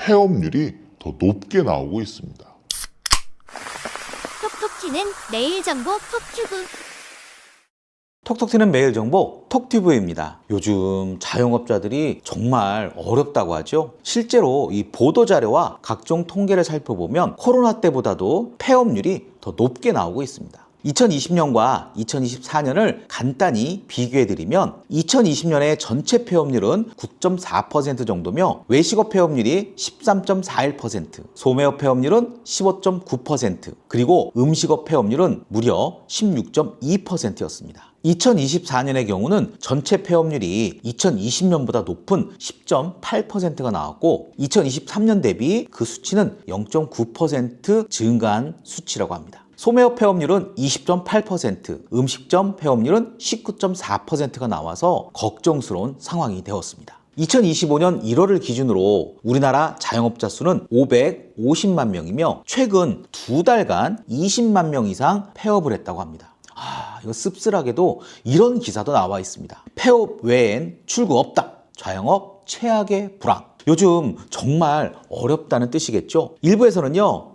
폐업률이 더 높게 나오고 있습니다. 톡톡 튀는 내일 정보 톡튜브. 톡톡 튀는 매일 정보 톡튜브입니다. 요즘 자영업자들이 정말 어렵다고 하죠. 실제로 이 보도자료와 각종 통계를 살펴보면 코로나 때보다도 폐업률이 더 높게 나오고 있습니다. 2020년과 2024년을 간단히 비교해드리면 2020년의 전체 폐업률은 9.4% 정도며 외식업 폐업률이 13.41%, 소매업 폐업률은 15.9%, 그리고 음식업 폐업률은 무려 16.2%였습니다. 2024년의 경우는 전체 폐업률이 2020년보다 높은 10.8%가 나왔고 2023년 대비 그 수치는 0.9% 증가한 수치라고 합니다. 소매업 폐업률은 20.8%, 음식점 폐업률은 19.4%가 나와서 걱정스러운 상황이 되었습니다. 2025년 1월을 기준으로 우리나라 자영업자 수는 550만 명이며 최근 2달간 20만 명 이상 폐업을 했다고 합니다. 이거 씁쓸하게도 이런 기사도 나와 있습니다. 폐업 외엔 출구 없다. 자영업 최악의 불황. 요즘 정말 어렵다는 뜻이겠죠. 일부에서는요,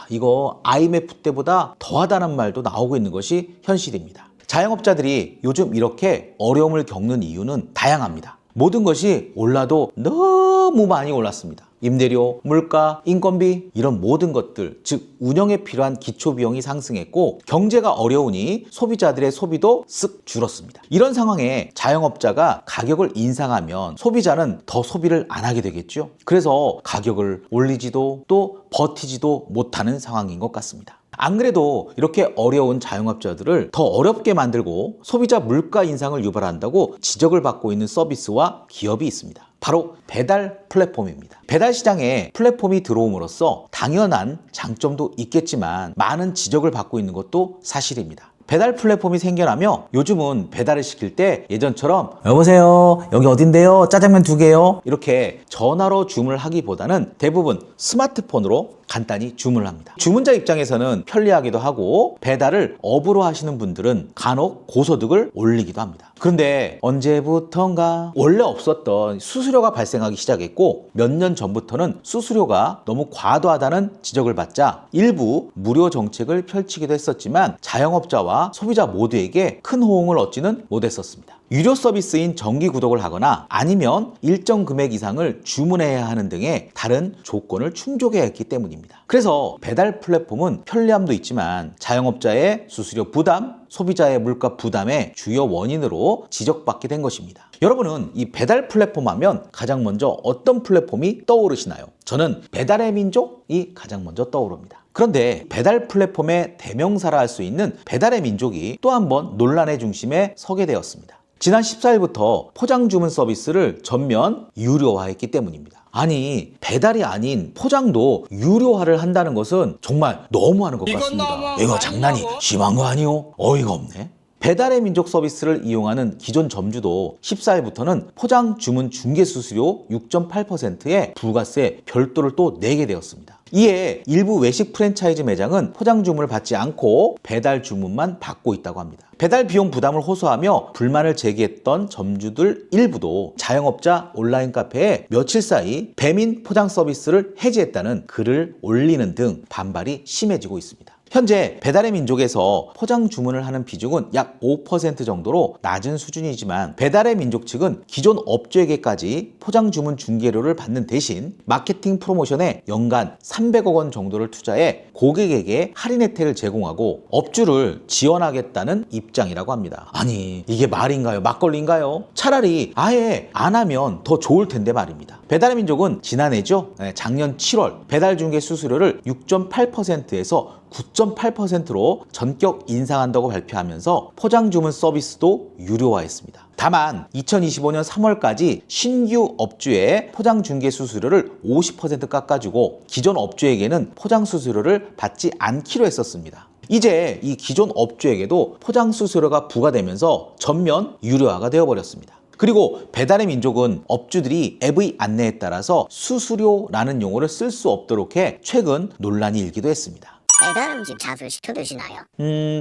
이거 IMF 때보다 더하다는 말도 나오고 있는 것이 현실입니다. 자영업자들이 요즘 이렇게 어려움을 겪는 이유는 다양합니다. 모든 것이 올라도 너무 많이 올랐습니다. 임대료, 물가, 인건비 이런 모든 것들, 즉 운영에 필요한 기초비용이 상승했고 경제가 어려우니 소비자들의 소비도 쓱 줄었습니다. 이런 상황에 자영업자가 가격을 인상하면 소비자는 더 소비를 안 하게 되겠죠. 그래서 가격을 올리지도 또 버티지도 못하는 상황인 것 같습니다. 안 그래도 이렇게 어려운 자영업자들을 더 어렵게 만들고 소비자 물가 인상을 유발한다고 지적을 받고 있는 서비스와 기업이 있습니다. 바로 배달 플랫폼입니다. 배달 시장에 플랫폼이 들어옴으로써 당연한 장점도 있겠지만 많은 지적을 받고 있는 것도 사실입니다. 배달 플랫폼이 생겨나며 요즘은 배달을 시킬 때 예전처럼 여보세요, 여기 어딘데요? 짜장면 2개요? 이렇게 전화로 주문을 하기보다는 대부분 스마트폰으로 간단히 주문을 합니다. 주문자 입장에서는 편리하기도 하고 배달을 업으로 하시는 분들은 간혹 고소득을 올리기도 합니다. 그런데 언제부턴가 원래 없었던 수수료가 발생하기 시작했고 몇 년 전부터는 수수료가 너무 과도하다는 지적을 받자 일부 무료 정책을 펼치기도 했었지만 자영업자와 소비자 모두에게 큰 호응을 얻지는 못했었습니다. 유료 서비스인 정기 구독을 하거나 아니면 일정 금액 이상을 주문해야 하는 등의 다른 조건을 충족해야 했기 때문입니다. 그래서 배달 플랫폼은 편리함도 있지만 자영업자의 수수료 부담, 소비자의 물가 부담의 주요 원인으로 지적받게 된 것입니다. 여러분은 이 배달 플랫폼 하면 가장 먼저 어떤 플랫폼이 떠오르시나요? 저는 배달의 민족이 가장 먼저 떠오릅니다. 그런데 배달 플랫폼의 대명사라 할 수 있는 배달의 민족이 또 한 번 논란의 중심에 서게 되었습니다. 지난 14일부터 포장 주문 서비스를 전면 유료화했기 때문입니다. 아니, 배달이 아닌 포장도 유료화를 한다는 것은 정말 너무하는 것 같습니다. 이거 장난이 심한 거 아니요? 어이가 없네. 배달의 민족 서비스를 이용하는 기존 점주도 14일부터는 포장 주문 중개 수수료 6.8%의 부가세 별도를 또 내게 되었습니다. 이에 일부 외식 프랜차이즈 매장은 포장 주문을 받지 않고 배달 주문만 받고 있다고 합니다. 배달 비용 부담을 호소하며 불만을 제기했던 점주들 일부도 자영업자 온라인 카페에 며칠 사이 배민 포장 서비스를 해지했다는 글을 올리는 등 반발이 심해지고 있습니다. 현재 배달의 민족에서 포장 주문을 하는 비중은 약 5% 정도로 낮은 수준이지만 배달의 민족 측은 기존 업주에게까지 포장 주문 중개료를 받는 대신 마케팅 프로모션에 연간 300억 원 정도를 투자해 고객에게 할인 혜택을 제공하고 업주를 지원하겠다는 입장이라고 합니다. 아니, 이게 말인가요? 막걸리인가요? 차라리 아예 안 하면 더 좋을 텐데 말입니다. 배달의 민족은 지난해죠? 작년 7월 배달 중개 수수료를 6.8%에서 9.8%로 전격 인상한다고 발표하면서 포장 주문 서비스도 유료화했습니다. 다만 2025년 3월까지 신규 업주의 포장 중개 수수료를 50% 깎아주고 기존 업주에게는 포장 수수료를 받지 않기로 했었습니다. 이제 이 기존 업주에게도 포장 수수료가 부과되면서 전면 유료화가 되어버렸습니다. 그리고 배달의 민족은 업주들이 앱의 안내에 따라서 수수료라는 용어를 쓸 수 없도록 해 최근 논란이 일기도 했습니다. 배달 음식 자주 시켜 드시나요?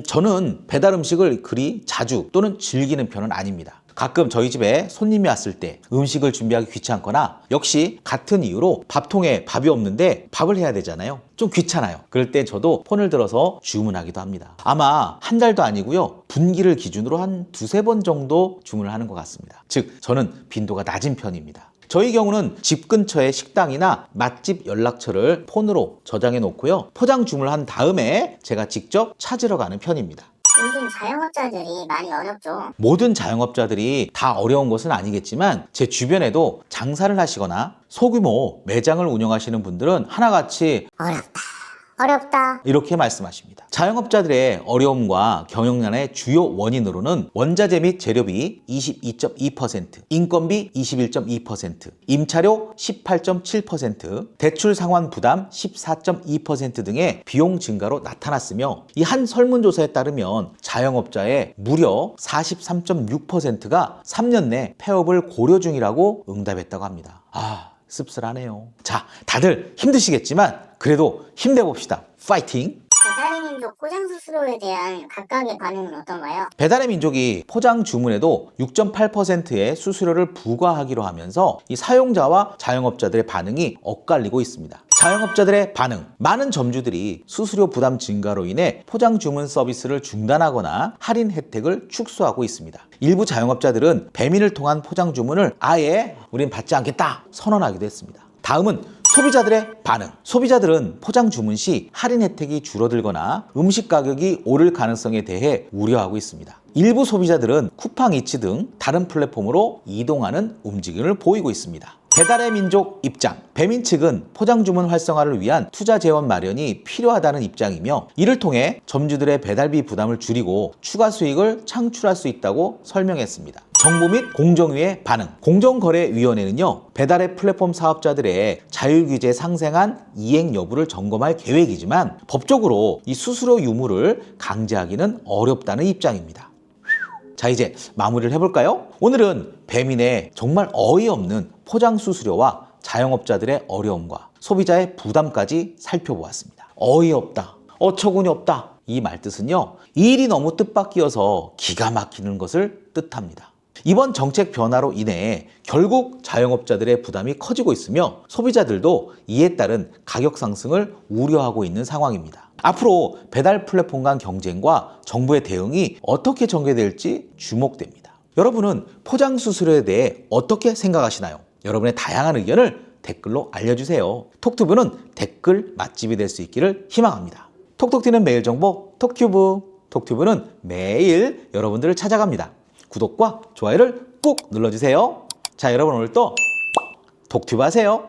저는 배달 음식을 그리 자주 또는 즐기는 편은 아닙니다. 가끔 저희 집에 손님이 왔을 때 음식을 준비하기 귀찮거나 역시 같은 이유로 밥통에 밥이 없는데 밥을 해야 되잖아요. 좀 귀찮아요. 그럴 때 저도 폰을 들어서 주문하기도 합니다. 아마 한 달도 아니고요. 분기를 기준으로 한 두세 번 정도 주문을 하는 것 같습니다. 즉 저는 빈도가 낮은 편입니다. 저희 경우는 집 근처의 식당이나 맛집 연락처를 폰으로 저장해 놓고요. 포장 주문을 한 다음에 제가 직접 찾으러 가는 편입니다. 요즘 자영업자들이 많이 어렵죠. 모든 자영업자들이 다 어려운 것은 아니겠지만 제 주변에도 장사를 하시거나 소규모 매장을 운영하시는 분들은 하나같이 어렵다. 이렇게 말씀하십니다. 자영업자들의 어려움과 경영난의 주요 원인으로는 원자재 및 재료비 22.2%, 인건비 21.2%, 임차료 18.7%, 대출 상환 부담 14.2% 등의 비용 증가로 나타났으며 이 한 설문조사에 따르면 자영업자의 무려 43.6%가 3년 내 폐업을 고려 중이라고 응답했다고 합니다. 씁쓸하네요. 자, 다들 힘드시겠지만 그래도 힘내봅시다. 파이팅! 배달의 민족 포장 수수료에 대한 각각의 반응은 어떤가요? 배달의 민족이 포장 주문에도 6.8%의 수수료를 부과하기로 하면서 이 사용자와 자영업자들의 반응이 엇갈리고 있습니다. 자영업자들의 반응, 많은 점주들이 수수료 부담 증가로 인해 포장 주문 서비스를 중단하거나 할인 혜택을 축소하고 있습니다. 일부 자영업자들은 배민을 통한 포장 주문을 아예 우린 받지 않겠다 선언하기도 했습니다. 다음은 소비자들의 반응. 소비자들은 포장 주문 시 할인 혜택이 줄어들거나 음식 가격이 오를 가능성에 대해 우려하고 있습니다. 일부 소비자들은 쿠팡이츠 등 다른 플랫폼으로 이동하는 움직임을 보이고 있습니다. 배달의 민족 입장. 배민 측은 포장 주문 활성화를 위한 투자 재원 마련이 필요하다는 입장이며 이를 통해 점주들의 배달비 부담을 줄이고 추가 수익을 창출할 수 있다고 설명했습니다. 정부 및 공정위의 반응. 공정거래위원회는요, 배달의 플랫폼 사업자들의 자율규제 상생한 이행 여부를 점검할 계획이지만 법적으로 이 수수료 유무를 강제하기는 어렵다는 입장입니다. 자, 이제 마무리를 해볼까요? 오늘은 배민의 정말 어이없는 포장 수수료와 자영업자들의 어려움과 소비자의 부담까지 살펴보았습니다. 어이없다, 어처구니 없다, 이 말뜻은요, 이 일이 너무 뜻밖이어서 기가 막히는 것을 뜻합니다. 이번 정책 변화로 인해 결국 자영업자들의 부담이 커지고 있으며 소비자들도 이에 따른 가격 상승을 우려하고 있는 상황입니다. 앞으로 배달 플랫폼 간 경쟁과 정부의 대응이 어떻게 전개될지 주목됩니다. 여러분은 포장 수수료에 대해 어떻게 생각하시나요? 여러분의 다양한 의견을 댓글로 알려주세요. 톡튜브는 댓글 맛집이 될 수 있기를 희망합니다. 톡톡 튀는 매일 정보 톡튜브. 톡튜브는 매일 여러분들을 찾아갑니다. 구독과 좋아요를 꼭 눌러주세요. 자, 여러분 오늘도 톡튜브 하세요.